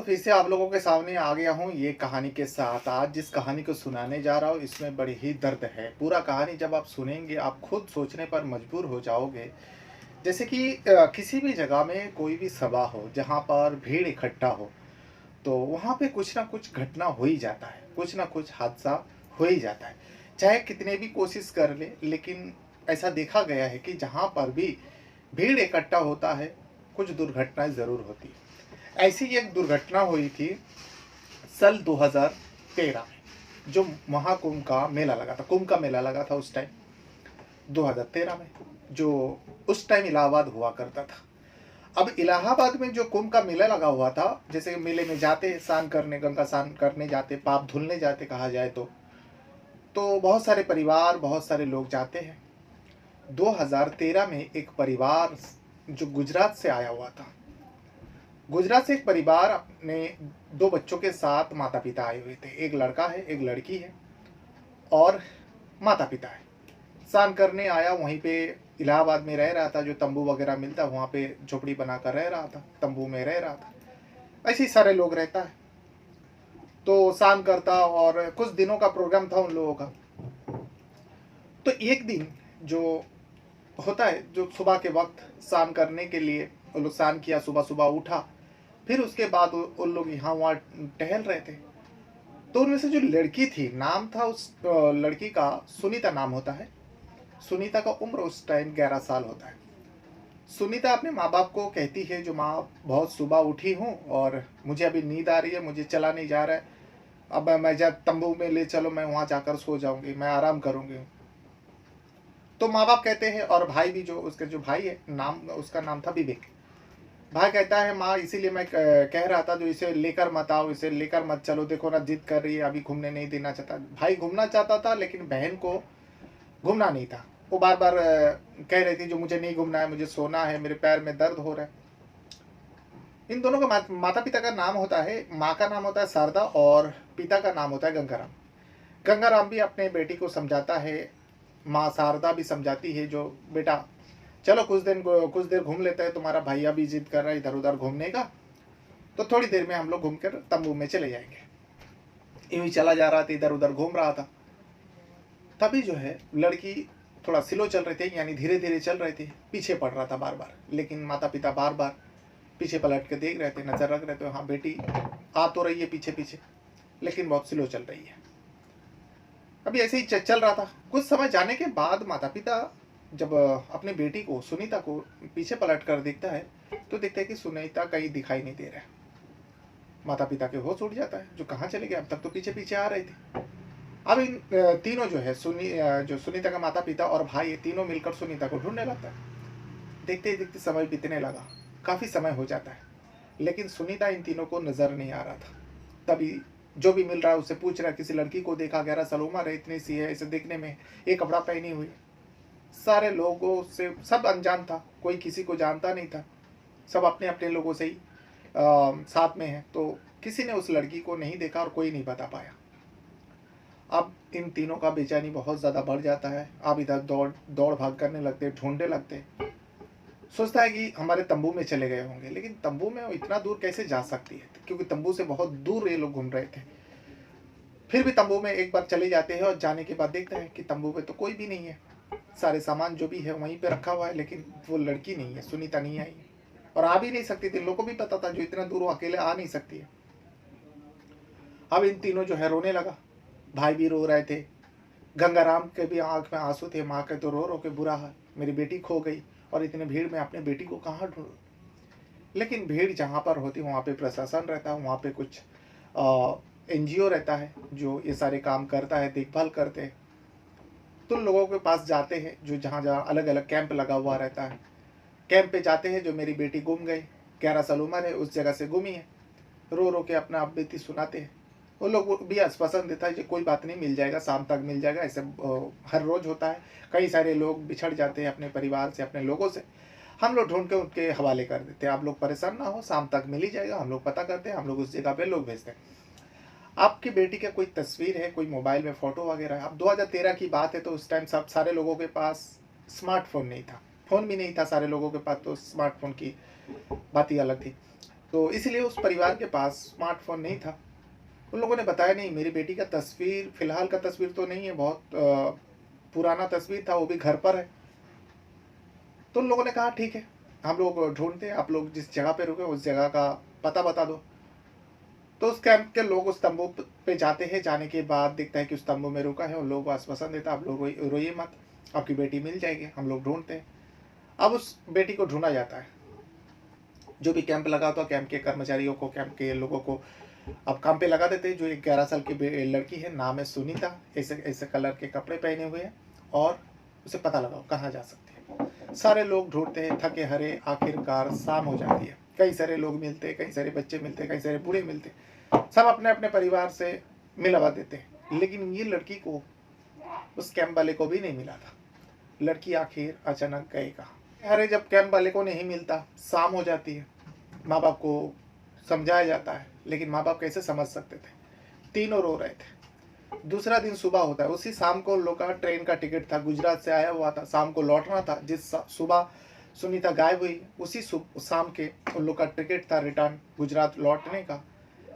फिर से आप लोगों के सामने आ गया हूँ ये कहानी के साथ। आज जिस कहानी को सुनाने जा रहा हूँ इसमें बड़ी ही दर्द है। पूरा कहानी जब आप सुनेंगे आप खुद सोचने पर मजबूर हो जाओगे। जैसे कि किसी भी जगह में कोई भी सभा हो जहाँ पर भीड़ इकट्ठा हो, तो वहाँ पे कुछ ना कुछ घटना हो ही जाता है, कुछ ना कुछ हादसा हो ही जाता है। चाहे कितने भी कोशिश कर ले, लेकिन ऐसा देखा गया है कि जहाँ पर भी भीड़ इकट्ठा होता है, कुछ दुर्घटनाएँ ज़रूर होती हैं। ऐसी एक दुर्घटना हुई थी सन 2013 में, जो महाकुंभ का मेला लगा था, कुंभ का मेला लगा था उस टाइम 2013 में, जो उस टाइम इलाहाबाद हुआ करता था। अब इलाहाबाद में जो कुंभ का मेला लगा हुआ था, जैसे मेले में जाते स्नान करने, गंगा स्नान करने जाते, पाप धुलने जाते कहा जाए तो बहुत सारे परिवार, बहुत सारे लोग जाते हैं। 2013 में एक परिवार जो गुजरात से आया हुआ था, गुजरात से एक परिवार अपने 2 बच्चों के साथ माता-पिता आए हुए थे। एक लड़का है, एक लड़की है और माता-पिता है। स्नान करने आया, वहीं पे इलाहाबाद में रह रहा था, जो तंबू वगैरह मिलता है वहाँ पे झोपड़ी बनाकर रह रहा था, तंबू में रह रहा था। ऐसे ही सारे लोग रहता है। तो स्नान करता और कुछ दिनों का प्रोग्राम था उन लोगों का। तो एक दिन जो होता है, जो सुबह के वक़्त स्नान करने के लिए वो लोग स्नान किया, सुबह-सुबह उठा, फिर उसके बाद उन लोग यहाँ-वहाँ टहल रहे थे। तो उनमें से जो लड़की थी, नाम था उस लड़की का, सुनीता नाम होता है। सुनीता का उम्र उस टाइम 11 साल होता है। सुनीता अपने माँ-बाप को कहती है, जो माँ बहुत सुबह उठी हूँ और मुझे अभी नींद आ रही है, मुझे चला नहीं जा रहा है। अब मैं जब तंबू में ले चलो, मैं वहाँ जाकर सो जाऊँगी, मैं आराम करूँगी। तो माँ-बाप कहते हैं, और भाई भी, जो उसका जो भाई है, उसका नाम था विवेक। भाई कहता है, माँ इसीलिए मैं कह रहा था, जो इसे लेकर मत आओ, इसे लेकर मत चलो, देखो ना जिद कर रही है, अभी घूमने नहीं देना चाहता। भाई घूमना चाहता था, लेकिन बहन को घूमना नहीं था। वो बार बार कह रही थी, जो मुझे नहीं घूमना है, मुझे सोना है, मेरे पैर में दर्द हो रहा है। इन दोनों का माता पिता का नाम होता है, माँ का नाम होता है शारदा और पिता का नाम होता है गंगाराम। गंगाराम भी अपने बेटी को समझाता है, माँ शारदा भी समझाती है, जो बेटा चलो कुछ देर घूम लेते हैं, तुम्हारा भैया भी जिद कर रहा है इधर उधर घूमने का, तो थोड़ी देर में हम लोग घूम कर तंबू में चले जाएंगे। यूं ही चला जा रहा था, इधर उधर घूम रहा था। तभी जो है लड़की थोड़ा स्लो चल रहे थे, यानी धीरे धीरे चल रहे थे, पीछे पड़ रहा था बार बार। लेकिन माता पिता बार बार पीछे पलट के देख रहे थे, नजर रख रहे थे, हाँ बेटी आ तो रही है पीछे पीछे, लेकिन बहुत स्लो चल रही है। अभी ऐसे ही चल रहा था। कुछ समय जाने के बाद माता पिता जब अपनी बेटी को, सुनीता को, पीछे पलट कर देखता है, तो देखता है कि सुनीता कहीं दिखाई नहीं दे रहा है। माता पिता के होश उड़ जाता है, जो कहाँ चले गए, अब तक तो पीछे पीछे आ रहे थे। अब इन तीनों जो है, जो सुनीता का माता पिता और भाई, ये तीनों मिलकर सुनीता को ढूंढने लगता है। देखते ही देखते समय बीतने लगा, काफ़ी समय हो जाता है, लेकिन सुनीता इन तीनों को नज़र नहीं आ रहा था। तभी जो भी मिल रहा है उससे पूछ रहा है, किसी लड़की को देखा, 11 साल उम्र है, इतनी सी है, इसे देखने में, ये कपड़ा पहनी हुई। सारे लोगों से सब अनजान था, कोई किसी को जानता नहीं था, सब अपने अपने लोगों से ही साथ में है। तो किसी ने उस लड़की को नहीं देखा और कोई नहीं बता पाया। अब इन तीनों का बेचैनी बहुत ज़्यादा बढ़ जाता है। अब इधर दौड़ दौड़ भाग करने लगते, ढूंढने लगते। सोचता है कि हमारे तंबू में चले गए होंगे, लेकिन तंबू में वो इतना दूर कैसे जा सकती है, क्योंकि तंबू से बहुत दूर ये लोग घूम रहे थे। फिर भी तंबू में एक बार चले जाते हैं और जाने के बाद देखते हैं कि तंबू में तो कोई भी नहीं है। सारे सामान जो भी है वहीं पे रखा हुआ है, लेकिन वो लड़की नहीं है, सुनीता नहीं आई है, और आ भी नहीं सकती थी। लोगों को भी पता था, जो इतना दूर वो अकेले आ नहीं सकती है। अब इन तीनों जो है रोने लगा। भाई भी रो रहे थे, गंगाराम के भी आंख में आंसू थे। माँ के तो रो रो के बुरा हाल, मेरी बेटी खो गई और इतने भीड़ में अपने बेटी को कहाँ ढूंढूं। लेकिन भीड़ जहाँ पर होती वहाँ पे प्रशासन रहता है, वहाँ पे कुछ एनजीओ रहता है जो ये सारे काम करता है, देखभाल करते हैं। तो लोगों के पास जाते हैं, जो जहाँ जहाँ अलग अलग कैंप लगा हुआ रहता है, कैंप पे जाते हैं। जो मेरी बेटी गुम गई, 11 साल उम्र है, उस जगह से गुमी है, रो रो के अपना आप बीती सुनाते हैं। वो लोग भी आश्वासन देता है कि कोई बात नहीं, मिल जाएगा, शाम तक मिल जाएगा। ऐसे हर रोज़ होता है। कई सारे लोग बिछड़ जाते हैं अपने परिवार से, अपने लोगों से। हम लोग ढूंढ के उनके हवाले कर देते हैं, आप लोग परेशान ना हो, शाम तक मिल ही जाएगा। हम लोग पता करते हैं, हम लोग उस जगह पे लोग भेजते हैं। आपकी बेटी का कोई तस्वीर है, कोई मोबाइल में फ़ोटो वगैरह है। अब 2013 की बात है, तो उस टाइम सब सारे लोगों के पास स्मार्टफ़ोन नहीं था, फ़ोन भी नहीं था सारे लोगों के पास, तो स्मार्टफ़ोन की बात ही अलग थी। तो इसलिए उस परिवार के पास स्मार्टफ़ोन नहीं था। उन लोगों ने बताया नहीं, मेरी बेटी का तस्वीर, फ़िलहाल का तस्वीर तो नहीं है, बहुत पुराना तस्वीर था, वो भी घर पर है। तो उन लोगों ने कहा ठीक है, हम लोग ढूँढते हैं, आप लोग जिस जगह पे रुके उस जगह का पता बता दो। तो उस कैंप के लोग उस तंबू पे जाते हैं, जाने के बाद दिखता है कि उस तंबू में रुका है, उन लोगों को आश्वासन देता है, आप लोग रोइए मत, आपकी बेटी मिल जाएगी, हम लोग ढूँढते हैं। अब उस बेटी को ढूँढा जाता है। जो भी कैंप लगा होता है, कैंप के कर्मचारियों को, कैंप के लोगों को अब काम पे लगा देते हैं। जो एक 11 साल की लड़की है, नाम है सुनीता, ऐसे ऐसे कलर के कपड़े पहने हुए हैं, और उसे पता लगाओ कहाँ जा सकती है। सारे लोग ढूंढते हैं, थके हारे, आखिरकार शाम हो जाती है। कई सारे लोग मिलते हैं, कई सारे बच्चे मिलते हैं, कई सारे बूढ़े मिलते हैं, सब अपने अपने परिवार से मिलवा देते हैं। लेकिन ये लड़की को, उस कैंप वाले को भी नहीं मिला था। लड़की आखिर अचानक गए कहाँ। अरे जब कैंप वाले को नहीं मिलता, शाम हो जाती है, माँ बाप को समझाया जाता है, लेकिन माँ बाप कैसे समझ सकते थे। तीनों रो रहे थे। दूसरा दिन सुबह होता है, उसी शाम को उन लोग का ट्रेन का टिकट था, गुजरात से आया हुआ था, शाम को लौटना था। जिस सुबह सुनीता गायब हुई, उसी शाम के उन लोग का टिकट था रिटर्न गुजरात लौटने का।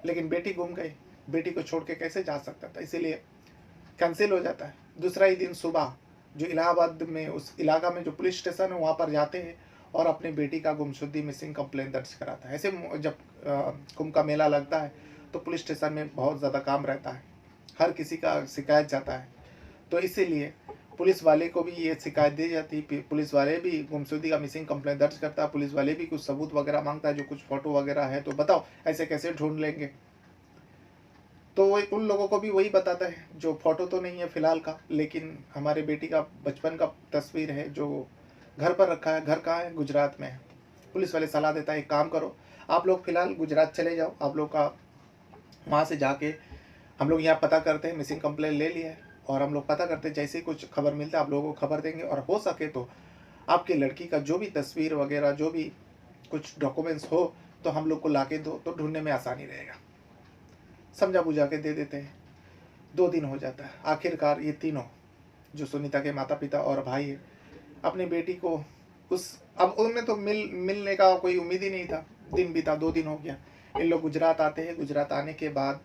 लेकिन बेटी गुम गई, बेटी को छोड़ के कैसे जा सकता था, इसीलिए कैंसिल हो जाता है। दूसरा ही दिन सुबह जो इलाहाबाद में, उस इलाका में जो पुलिस स्टेशन है, वहाँ पर जाते हैं और अपनी बेटी का गुमशुदगी मिसिंग कंप्लेंट दर्ज कराता है। ऐसे जब कुंभ का मेला लगता है तो पुलिस स्टेशन में बहुत ज़्यादा काम रहता है, हर किसी का शिकायत जाता है। तो इसीलिए पुलिस वाले को भी ये शिकायत दी जाती है, पुलिस वाले भी गुमशुदगी का मिसिंग कंप्लेंट दर्ज करता है, पुलिस वाले भी कुछ सबूत वगैरह मांगता है, जो कुछ फोटो वगैरह है तो बताओ ऐसे कैसे ढूंढ लेंगे। तो वो उन लोगों को भी वही बताता है, जो फोटो तो नहीं है फिलहाल का, लेकिन हमारे बेटी का बचपन का तस्वीर है जो घर पर रखा है। घर कहाँ है? गुजरात में है। पुलिस वाले सलाह देता है, एक काम करो, आप लोग फिलहाल गुजरात चले जाओ, आप लोग का वहाँ से जाके हम लोग यहाँ पता करते हैं, मिसिंग कंप्लेंट ले लिया है और हम लोग पता करते हैं, जैसे ही कुछ खबर मिलता है आप लोगों को खबर देंगे, और हो सके तो आपकी लड़की का जो भी तस्वीर वगैरह, जो भी कुछ डॉक्यूमेंट्स हो तो हम लोग को ला के दो, तो ढूंढने में आसानी रहेगा। समझा बुझा के दे देते हैं। 2 दिन हो जाता है। आखिरकार ये तीनों, जो सुनीता के माता पिता और भाई है, अपनी बेटी को उस, अब उनमें तो मिलने का कोई उम्मीद ही नहीं था। दिन बीता, 2 दिन हो गया, इन लोग गुजरात आते हैं। गुजरात आने के बाद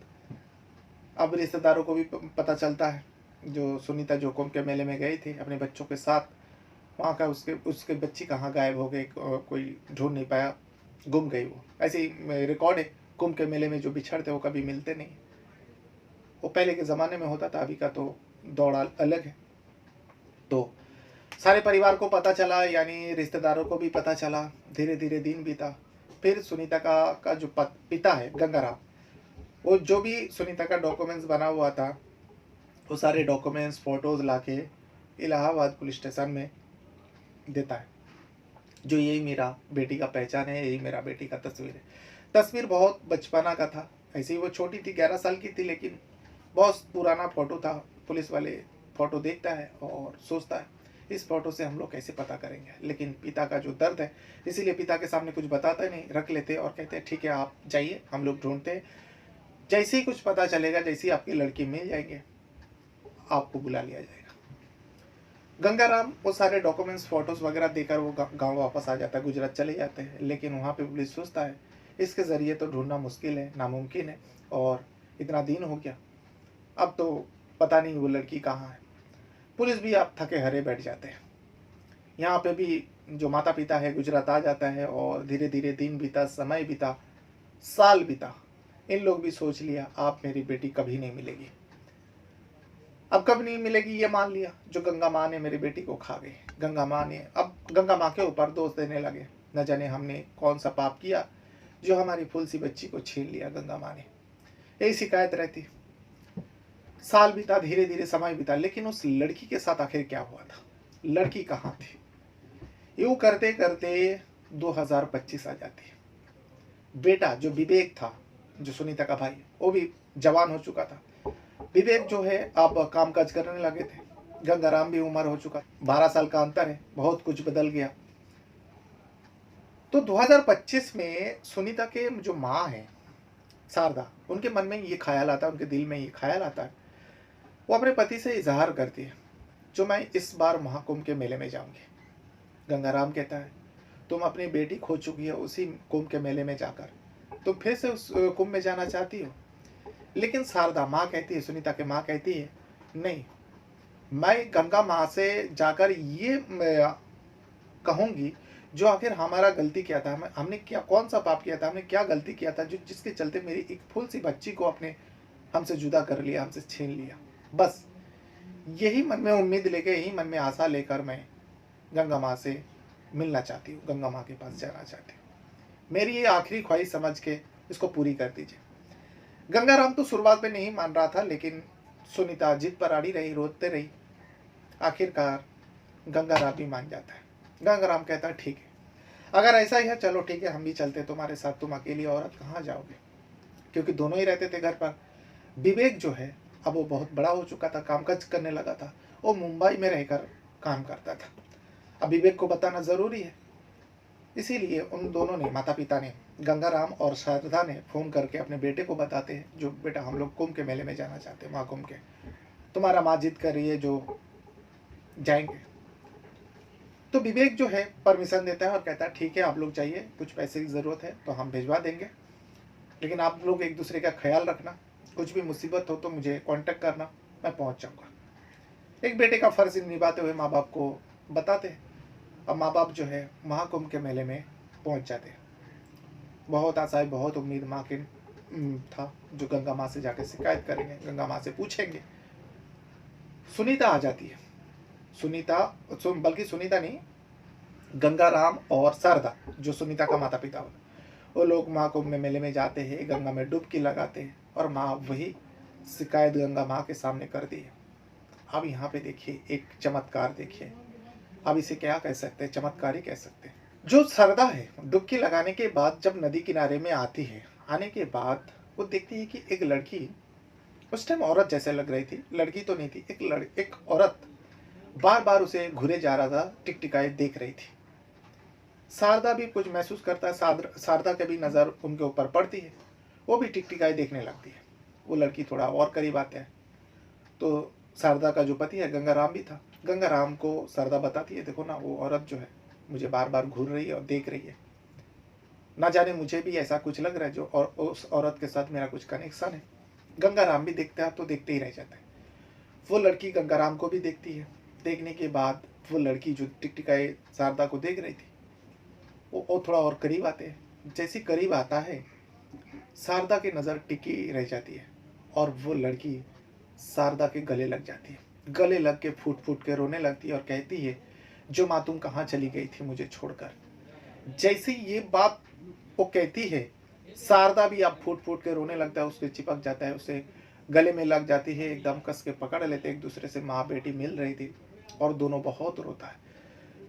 अब रिश्तेदारों को भी पता चलता है, जो सुनीता जो कुंभ के मेले में गई थी अपने बच्चों के साथ, वहाँ का उसके उसके बच्ची कहाँ गायब हो गई, कोई ढूंढ नहीं पाया, गुम गई वो। ऐसे ही रिकॉर्ड है, कुंभ के मेले में जो बिछड़ते वो कभी मिलते नहीं। वो पहले के ज़माने में होता था, अभी का तो दौड़ अलग है। तो सारे परिवार को पता चला, यानी रिश्तेदारों को भी पता चला। धीरे धीरे दिन बीता। फिर सुनीता का जो पिता है गंगाराम, वो जो भी सुनीता का डॉक्यूमेंट्स बना हुआ था, वो सारे डॉक्यूमेंट्स फोटोज लाके इलाहाबाद पुलिस स्टेशन में देता है, जो यही मेरा बेटी का पहचान है, यही मेरा बेटी का तस्वीर है। तस्वीर बहुत बचपना का था, ऐसे ही वो छोटी थी, 11 साल की थी, लेकिन बहुत पुराना फ़ोटो था। पुलिस वाले फ़ोटो देखता है और सोचता है इस फ़ोटो से हम लोग कैसे पता करेंगे। लेकिन पिता का जो दर्द है, इसीलिए पिता के सामने कुछ बताता नहीं, रख लेते और कहते हैं ठीक है आप जाइए, हम लोग ढूंढते हैं, जैसे ही कुछ पता चलेगा, जैसे ही आपकी लड़की मिल जाएंगे, आपको बुला लिया जाएगा। गंगाराम वो सारे डॉक्यूमेंट्स फोटोज वगैरह देकर वो गांव वापस आ जाता है, गुजरात चले जाते हैं। लेकिन वहाँ पे पुलिस सोचता है इसके ज़रिए तो ढूंढना मुश्किल है, नामुमकिन है, और इतना दिन हो गया, अब तो पता नहीं वो लड़की कहाँ है। पुलिस भी आप थके हारे बैठ जाते हैं। यहाँ पे भी जो माता पिता है गुजरात आ जाता है, और धीरे धीरे दिन बीता, समय बीता, साल बीता। इन लोग भी सोच लिया आप मेरी बेटी कभी नहीं मिलेगी। अब कब नहीं मिलेगी ये मान लिया, जो गंगा माँ ने मेरी बेटी को खा गई। गंगा माँ ने, अब गंगा माँ के ऊपर दोष देने लगे, न जाने हमने कौन सा पाप किया जो हमारी फूल सी बच्ची को छीन लिया गंगा माँ ने। यही शिकायत रहती। साल बीता, धीरे धीरे समय बीता, लेकिन उस लड़की के साथ आखिर क्या हुआ था, लड़की कहाँ थी। यूं करते करते 2025 आ जाती है। बेटा जो विवेक था, जो सुनीता का भाई, वो भी जवान हो चुका था। विवेक जो है अब काम काज करने लगे थे। गंगाराम भी उम्र हो चुका, 12 साल का अंतर है, बहुत कुछ बदल गया। तो 2025 में सुनीता के जो माँ है शारदा, उनके मन में ये ख्याल आता है, उनके दिल में ये ख्याल आता है, वो अपने पति से इजहार करती है, जो मैं इस बार महाकुंभ के मेले में जाऊंगी। गंगाराम कहता है तुम अपनी बेटी खो चुकी है उसी कुंभ के मेले में जाकर, तुम फिर से उस कुंभ में जाना चाहती हो? लेकिन शारदा माँ कहती है, सुनीता की माँ कहती है, नहीं, मैं गंगा माँ से जाकर ये कहूँगी, जो आखिर हमारा गलती किया था, हमने क्या कौन सा पाप किया था, हमने क्या गलती किया था जो जिसके चलते मेरी एक फूल सी बच्ची को आपने हमसे जुदा कर लिया, हमसे छीन लिया। बस यही मन में उम्मीद लेके, यही मन में आशा लेकर मैं गंगा माँ से मिलना चाहती हूँ, गंगा माँ के पास जाना चाहती हूँ। मेरी ये आखिरी ख्वाहिश समझ के इसको पूरी कर दीजिए। गंगाराम तो शुरुआत में नहीं मान रहा था, लेकिन सुनीता जिद पर अड़ी रही, रोते रही। आखिरकार गंगाराम भी मान जाता है। गंगाराम कहता है, ठीक है, अगर ऐसा ही है चलो ठीक है, हम भी चलते तुम्हारे साथ। तुम अकेली औरत कहाँ जाओगे? क्योंकि दोनों ही रहते थे घर पर। विवेक जो है अब वो बहुत बड़ा हो चुका था, कामकाज करने लगा था, वो मुंबई में रहकर काम करता था। अब विवेक को बताना ज़रूरी है, इसीलिए उन दोनों ने, माता पिता ने, गंगाराम और शारदा ने फ़ोन करके अपने बेटे को बताते हैं, जो बेटा हम लोग कुंभ के मेले में जाना चाहते हैं, महाकुंभ के, तुम्हारा माँ जिद कर रही है, जो जाएंगे। तो विवेक जो है परमिशन देता है और कहता है, ठीक है आप लोग जाइए, कुछ पैसे की ज़रूरत है तो हम भिजवा देंगे, लेकिन आप लोग एक दूसरे का ख्याल रखना, कुछ भी मुसीबत हो तो मुझे कांटेक्ट करना, मैं पहुंच जाऊंगा। एक बेटे का फ़र्ज निभाते हुए माँ बाप को बताते हैं। अब माँ बाप जो है महाकुंभ के मेले में पहुंच जाते हैं। बहुत आशाएं, बहुत उम्मीद माँ के था, जो गंगा माँ से जाकर शिकायत करेंगे, गंगा माँ से पूछेंगे। सुनीता आ जाती है। बल्कि सुनीता नहीं, गंगाराम और शारदा, जो सुनीता का माता पिता, वो लोग महाकुंभ में मेले में जाते हैं, गंगा में डुबकी लगाते हैं और माँ वही शिकायत गंगा माँ के सामने कर दी है। अब यहाँ पे देखिए एक चमत्कार देखिए, अब इसे क्या कह सकते हैं, चमत्कार ही कह सकते हैं। जो शारदा है डुबकी लगाने के बाद जब नदी किनारे में आती है, आने के बाद वो देखती है कि एक लड़की, उस टाइम औरत जैसे लग रही थी, लड़की तो नहीं थी, एक औरत बार बार उसे घूरे जा रहा था, टिकटिकाए देख रही थी। शारदा भी कुछ महसूस करता है, शारदा के भी नज़र उनके ऊपर पड़ती है, वो भी टिकटिकाए देखने लगती है। वो लड़की थोड़ा और करीब आते हैं तो शारदा का जो पति है गंगाराम भी था, गंगाराम को शारदा बताती है, देखो ना वो औरत जो है मुझे बार बार घूर रही है और देख रही है, ना जाने मुझे भी ऐसा कुछ लग रहा है जो, और उस औरत के साथ मेरा कुछ कनेक्शन है। गंगाराम भी देखता है तो देखते ही रह जाता है। वो लड़की गंगाराम को भी देखती है। देखने के बाद वो लड़की जो टिकटिकाए शारदा को देख रही थी, वो थोड़ा और करीब आते हैं। जैसे करीब आता है, शारदा की नज़र टिकी रह जाती है और वो लड़की शारदा के गले लग जाती है। गले लग के फूट फूट के रोने लगती है और कहती है, जो माँ तुम कहाँ चली गई थी मुझे छोड़कर। जैसे ये बात वो कहती है, शारदा भी अब फूट फूट के रोने लगता है, उसके चिपक जाता है, उसे गले में लग जाती है, एकदम कस के पकड़ लेते, एक दूसरे से माँ बेटी मिल रही थी और दोनों बहुत रोता है।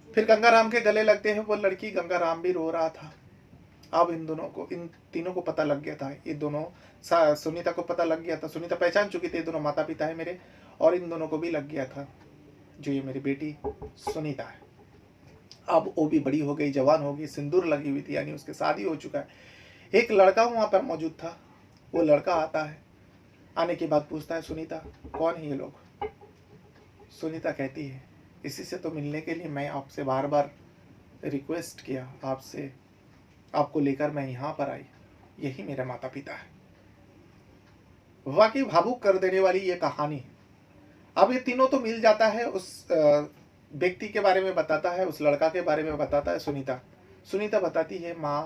फिर गंगाराम के गले लगते हैं वो लड़की, गंगाराम भी रो रहा था। अब इन तीनों को पता लग गया था, ये दोनों, सुनीता को पता लग गया था, सुनीता पहचान चुकी थी, ये दोनों माता पिता है मेरे, और इन दोनों को भी लग गया था जो ये मेरी बेटी सुनीता है। अब वो भी बड़ी हो गई, जवान हो गई, सिंदूर लगी हुई थी, यानी उसके शादी हो चुका है। एक लड़का वहाँ पर मौजूद था। वो लड़का आता है, आने के बाद पूछता है, सुनीता कौन है ये लोग? सुनीता कहती है, इसी से तो मिलने के लिए मैं आपसे बार बार रिक्वेस्ट किया, आपको लेकर मैं यहाँ पर आई, यही मेरे माता पिता है। वाकई भावुक कर देने वाली ये कहानी। अब ये तीनों तो मिल जाता है, उस व्यक्ति के बारे में बताता है, उस लड़का के बारे में बताता है सुनीता बताती है, माँ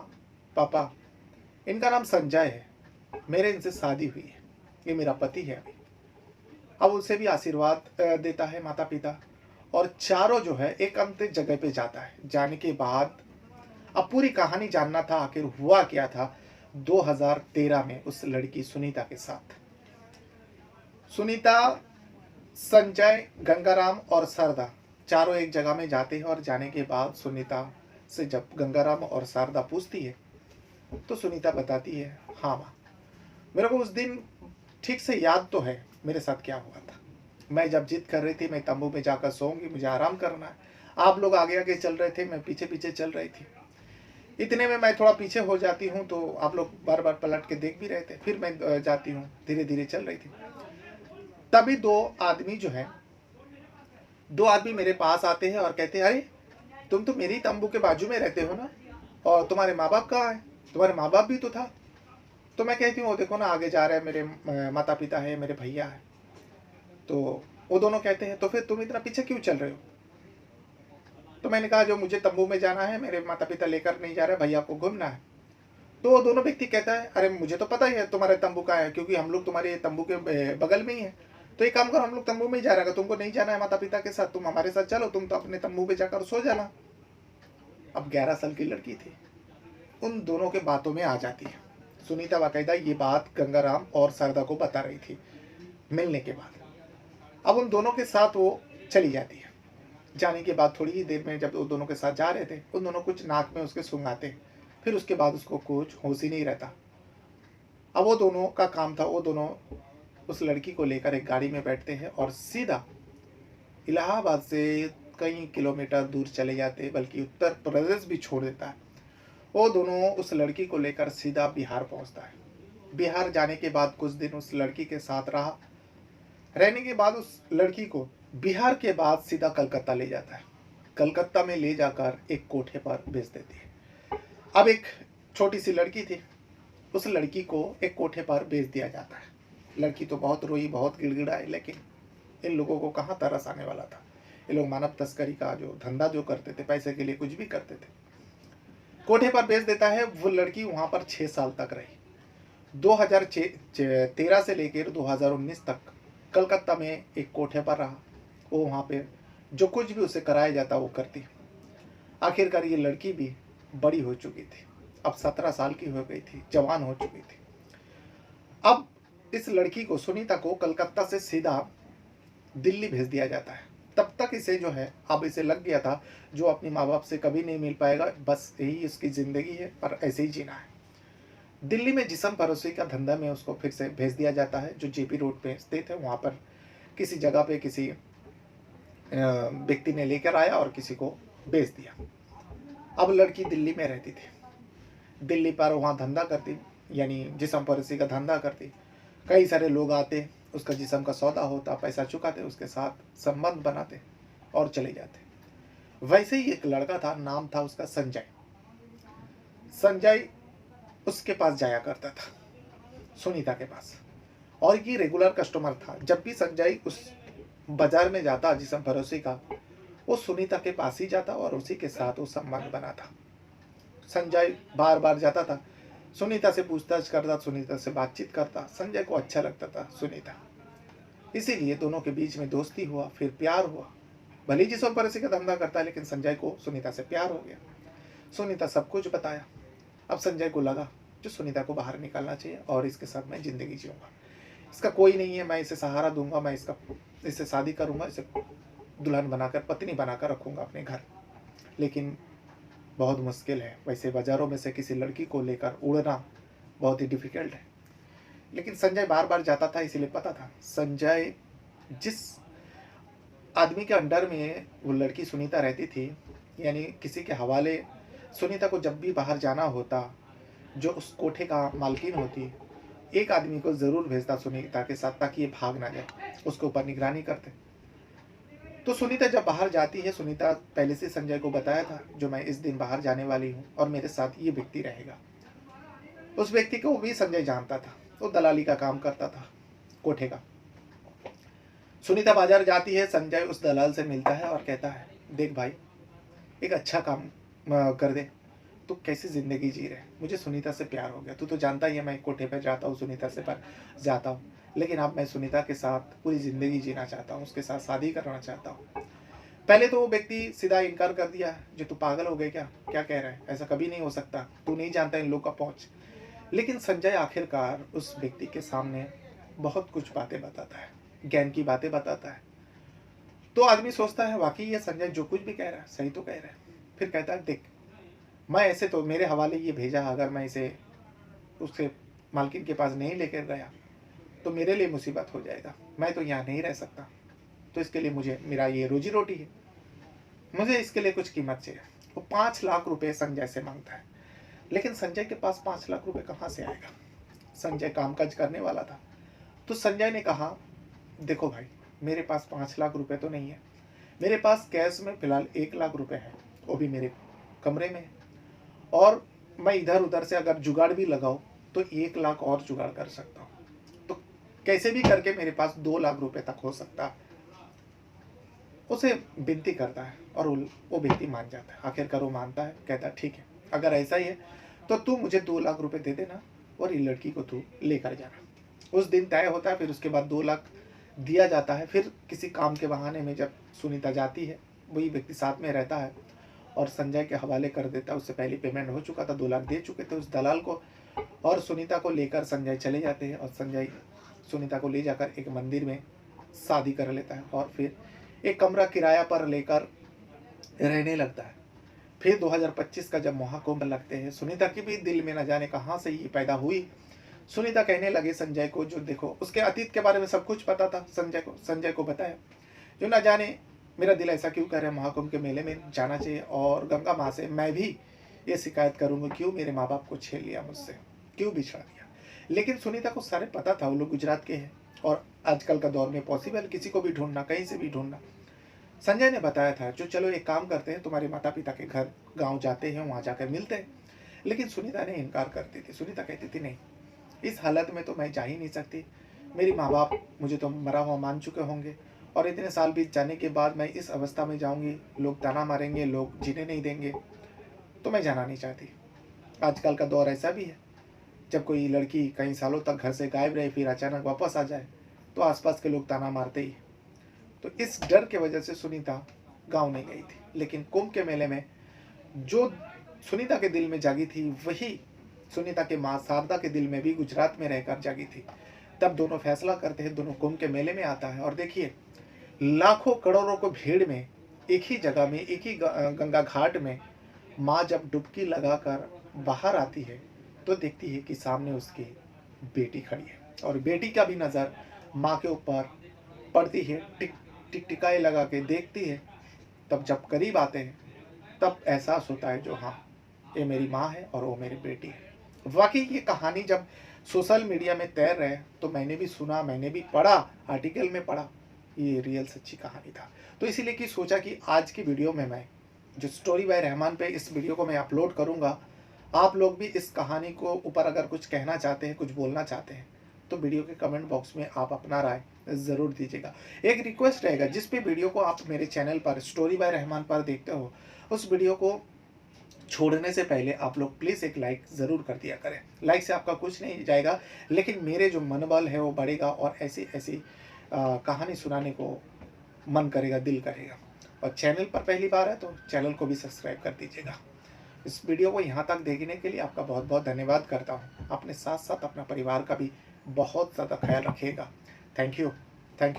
पापा, इनका नाम संजय है, मेरे इनसे शादी हुई है, ये मेरा पति है अभी। अब उसे भी आशीर्वाद देता है माता पिता, और चारों जो है एक अंतिम जगह पे जाता है। जाने के बाद अब पूरी कहानी जानना था, आखिर हुआ क्या था 2013 में उस लड़की सुनीता के साथ। सुनीता, संजय, गंगाराम और शारदा चारों एक जगह में जाते हैं, और जाने के बाद सुनीता से जब गंगाराम और शारदा पूछती है तो सुनीता बताती है, हाँ माँ, मेरे को उस दिन ठीक से याद तो है मेरे साथ क्या हुआ था। मैं जब जिद कर रही थी मैं तंबू में जाकर सोऊंगी, मुझे आराम करना है, आप लोग आगे आगे चल रहे थे, मैं पीछे पीछे चल रही थी। इतने में मैं थोड़ा पीछे हो जाती हूँ तो आप लोग बार बार पलट के देख भी रहे थे, फिर मैं जाती हूँ, धीरे धीरे चल रही थी। तभी दो आदमी मेरे पास आते हैं और कहते हैं, अरे तुम तो मेरी तंबू के बाजू में रहते हो ना, और तुम्हारे माँ बाप कहाँ है? तुम्हारे माँ बाप भी तो था, तो मैं कहती हूँ, वो देखो ना आगे जा रहे हैं, मेरे माता पिता है, मेरे भैया है। तो वो दोनों कहते हैं, तो फिर तुम इतना पीछे क्यों चल रहे हो? तो मैंने कहा, जो मुझे तंबू में जाना है, मेरे माता पिता लेकर नहीं जा रहे, भैया को घूमना है। तो वो दोनों व्यक्ति कहता है, अरे मुझे तो पता ही है तुम्हारे तंबू का है, क्योंकि हम लोग तुम्हारे तंबू के बगल में ही है। तो एक काम करो, हम लोग तंबू में ही जा रहे हैं, तुमको नहीं जाना है माता पिता के साथ, तुम हमारे साथ चलो, तुम तो अपने तंबू में जाकर सो जाना। अब 11 साल की लड़की थी, उन दोनों के बातों में आ जाती है। सुनीता बाकायदा ये बात गंगाराम और शारदा को बता रही थी मिलने के बाद। अब उन दोनों के साथ वो चली जाती है। जाने के बाद थोड़ी ही देर में जब वो दोनों के साथ जा रहे थे, उन दोनों कुछ नाक में उसके सूंघाते, फिर उसके बाद उसको कुछ होश ही नहीं रहता। अब वो दोनों का काम था, वो दोनों उस लड़की को लेकर एक गाड़ी में बैठते हैं और सीधा इलाहाबाद से कई किलोमीटर दूर चले जाते, बल्कि उत्तर प्रदेश भी छोड़ देता है। वो दोनों उस लड़की को लेकर सीधा बिहार पहुंचता है। बिहार जाने के बाद कुछ दिन उस लड़की के साथ रहा। रहने के बाद उस लड़की को बिहार के बाद सीधा कलकत्ता ले जाता है। कलकत्ता में ले जाकर एक कोठे पर भेज देती है। अब एक छोटी सी लड़की थी, उस लड़की को एक कोठे पर भेज दिया जाता है। लड़की तो बहुत रोई, बहुत गिड़गिड़ाई, लेकिन इन लोगों को कहाँ तरस आने वाला था। ये लोग मानव तस्करी का जो धंधा जो करते थे, पैसे के लिए कुछ भी करते थे। कोठे पर भेज देता है। वो लड़की वहां पर 6 साल तक रही। 2013 से लेकर 2019 तक कलकत्ता में एक कोठे पर रहा। वो वहाँ पे जो कुछ भी उसे कराया जाता वो करती। आखिरकार ये लड़की भी बड़ी हो चुकी थी, अब 17 साल की हो गई थी, जवान हो चुकी थी। अब इस लड़की को, सुनीता को, कलकत्ता से सीधा दिल्ली भेज दिया जाता है। तब तक इसे जो है, अब इसे लग गया था जो अपने माँ बाप से कभी नहीं मिल पाएगा, बस यही इसकी ज़िंदगी है, पर ऐसे ही जीना है। दिल्ली में जिस्म परोसी का धंधा में उसको फिर से भेज दिया जाता है, जो जेपी रोड पे स्थित है। वहाँ पर किसी जगह पे किसी व्यक्ति ने लेकर आया और किसी को बेच दिया। अब लड़की दिल्ली में रहती थी, दिल्ली पर वहाँ धंधा करती, यानी जिस्म परोसी का धंधा करती। कई सारे लोग आते, उसका जिस्म का सौदा होता, पैसा चुकाते, उसके साथ संबंध बनाते और चले जाते। वैसे ही एक लड़का था, नाम था उसका संजय। संजय उसके पास जाया करता था, सुनीता के पास, और ये रेगुलर कस्टमर था। जब भी संजय उस बाजार में जाता जिस्म परोसी का, वो सुनीता के पास ही जाता और उसी के साथ वो संबंध बनाता। संजय बार बार जाता था, सुनीता से पूछताछ करता, सुनीता से बातचीत करता। संजय को अच्छा लगता था सुनीता, इसीलिए दोनों के बीच में दोस्ती हुआ, फिर प्यार हुआ। भले ही जिस्म परोसी का धंधा करता है, लेकिन संजय को सुनीता से प्यार हो गया। सुनीता सब कुछ बताया। अब संजय को लगा जो सुनीता को बाहर निकालना चाहिए और इसके साथ मैं ज़िंदगी जीऊँगा। इसका कोई नहीं है, मैं इसे सहारा दूंगा, मैं इससे शादी करूंगा, इसे दुल्हन बनाकर, पत्नी बनाकर रखूंगा अपने घर। लेकिन बहुत मुश्किल है, वैसे बाज़ारों में से किसी लड़की को लेकर उड़ना बहुत ही डिफ़िकल्ट है। लेकिन संजय बार बार जाता था, इसीलिए पता था संजय जिस आदमी के अंडर में वो लड़की सुनीता रहती थी, यानी किसी के हवाले सुनीता को जब भी बाहर जाना होता, जो उस कोठे का मालकिन होती, एक आदमी को ज़रूर भेजता सुनीता के साथ, ताकि ये भाग ना जाए, उसके ऊपर निगरानी करते। तो सुनीता जब बाहर जाती है, सुनीता पहले से संजय को बताया था जो मैं इस दिन बाहर जाने वाली हूँ और मेरे साथ ये व्यक्ति रहेगा। उस व्यक्ति को भी संजय जानता था, वो दलाली का काम करता था कोठे का। सुनीता बाजार जाती है, संजय उस दलाल से मिलता है और कहता है, देख भाई, एक अच्छा काम कर दे, तू कैसी ज़िंदगी जी रहे, मुझे सुनीता से प्यार हो गया। तू तो जानता ही है मैं कोठे पे जाता हूँ, सुनीता से पर जाता हूँ, लेकिन अब मैं सुनीता के साथ पूरी ज़िंदगी जीना चाहता हूँ, उसके साथ शादी करना चाहता हूँ। पहले तो वो व्यक्ति सीधा इनकार कर दिया, जो तू पागल हो गए क्या, क्या कह रहा है, ऐसा कभी नहीं हो सकता, तू नहीं जानता इन लोग का पहुँच। लेकिन संजय आखिरकार उस व्यक्ति के सामने बहुत कुछ बातें बताता है, ज्ञान की बातें बताता है। तो आदमी सोचता है वाकई ये संजय जो कुछ भी कह रहा है सही तो कह रहा है। फिर कहता है, देख, मैं ऐसे तो मेरे हवाले ये भेजा, अगर मैं इसे उसके मालकिन के पास नहीं लेकर गया तो मेरे लिए मुसीबत हो जाएगा, मैं तो यहाँ नहीं रह सकता, तो इसके लिए मुझे, मेरा ये रोजी रोटी है, मुझे इसके लिए कुछ कीमत चाहिए। वो 5 लाख रुपए संजय से मांगता है, लेकिन संजय के पास 5 लाख रुपए कहाँ से आएगा। संजय कामकाज करने वाला था, तो संजय ने कहा, देखो भाई, मेरे पास 5 लाख रुपए तो नहीं है, मेरे पास कैश में फ़िलहाल 1 लाख रुपए है, वो भी मेरे कमरे में है, और मैं इधर उधर से अगर जुगाड़ भी लगाऊँ तो 1 लाख और जुगाड़ कर सकता हूँ। तो कैसे भी करके मेरे पास 2 लाख रुपए तक हो सकता है। उसे विनती करता है और वो विनती मान जाता है। आखिरकार वो मानता है, कहता है ठीक है, अगर ऐसा ही है तो तू मुझे 2 लाख रुपए दे देना और ये लड़की को तू लेकर जाना। उस दिन तय होता है, फिर उसके बाद 2 लाख दिया जाता है। फिर किसी काम के बहाने में जब सुनीता जाती है, वही व्यक्ति साथ में रहता है और संजय के हवाले कर देता है। उससे पहले पेमेंट हो चुका था, 2 लाख दे चुके थे उस दलाल को, और सुनीता को लेकर संजय चले जाते हैं। और संजय सुनीता को ले जाकर एक मंदिर में शादी कर लेता है और फिर एक कमरा किराया पर लेकर रहने लगता है। फिर 2025 का जब महाकुंभ लगते हैं, सुनीता की भी दिल में न जाने कहाँ से ये पैदा हुई। सुनीता कहने लगे संजय को, जो देखो उसके अतीत के बारे में सब कुछ पता था संजय को बताया, जो न जाने मेरा दिल ऐसा क्यों कर रहा है, महाकुंभ के मेले में जाना चाहिए और गंगा माँ से मैं भी ये शिकायत करूंगा, क्यों मेरे माँ बाप को छीन लिया मुझसे, क्यों बिछड़ा दिया। लेकिन सुनीता को सारे पता था, वो लोग गुजरात के हैं और आजकल का दौर में पॉसिबल किसी को भी ढूंढना, कहीं से भी ढूंढना। संजय ने बताया था, जो चलो एक काम करते हैं, तुम्हारे माता पिता के घर गांव जाते हैं, वहां जाकर मिलते हैं। लेकिन सुनीता ने इनकार करती थी। सुनीता कहती थी नहीं, इस हालत में तो मैं जा ही नहीं सकती। मेरी माँ बाप मुझे तो मरा हुआ मान चुके होंगे और इतने साल बीत जाने के बाद मैं इस अवस्था में जाऊंगी, लोग ताना मारेंगे, लोग जीने नहीं देंगे, तो मैं जाना नहीं चाहती। आजकल का दौर ऐसा भी है, जब कोई लड़की कई सालों तक घर से गायब रहे फिर अचानक वापस आ जाए तो आसपास के लोग ताना मारते ही। तो इस डर के वजह से सुनीता गांव नहीं गई थी। लेकिन कुंभ के मेले में जो सुनीता के दिल में जागी थी, वही सुनीता के माँ शारदा के दिल में भी गुजरात में रहकर जागी थी। तब दोनों फैसला करते हैं, दोनों कुंभ के मेले में आता है और देखिए लाखों करोड़ों को भीड़ में एक ही जगह में, एक ही गंगा घाट में माँ जब डुबकी लगाकर बाहर आती है तो देखती है कि सामने उसकी बेटी खड़ी है और बेटी का भी नज़र माँ के ऊपर पड़ती है। टिकाए लगा के देखती है। तब जब करीब आते हैं तब एहसास होता है, जो हाँ, ये मेरी माँ है और वो मेरी बेटी है। वाकई ये कहानी जब सोशल मीडिया में तैर रहे तो मैंने भी सुना, मैंने भी पढ़ा, आर्टिकल में पढ़ा, ये रियल सच्ची कहानी था। तो इसीलिए कि सोचा कि आज की वीडियो में मैं जो स्टोरी बाय रहमान पे इस वीडियो को मैं अपलोड करूँगा, आप लोग भी इस कहानी को ऊपर अगर कुछ कहना चाहते हैं, कुछ बोलना चाहते हैं, तो वीडियो के कमेंट बॉक्स में आप अपना राय ज़रूर दीजिएगा। एक रिक्वेस्ट रहेगा, जिस पे वीडियो को आप मेरे चैनल पर स्टोरी बाय रहमान पर देखते हो, उस वीडियो को छोड़ने से पहले आप लोग प्लीज़ एक लाइक ज़रूर कर दिया करें। लाइक से आपका कुछ नहीं जाएगा, लेकिन मेरे जो मनोबल है वो बढ़ेगा और ऐसी ऐसी कहानी सुनाने को मन करेगा, दिल करेगा। और चैनल पर पहली बार है तो चैनल को भी सब्सक्राइब कर दीजिएगा। इस वीडियो को यहाँ तक देखने के लिए आपका बहुत बहुत धन्यवाद करता हूँ। अपने साथ साथ अपना परिवार का भी बहुत ज़्यादा ख्याल रखिएगा। Thank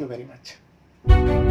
you very much.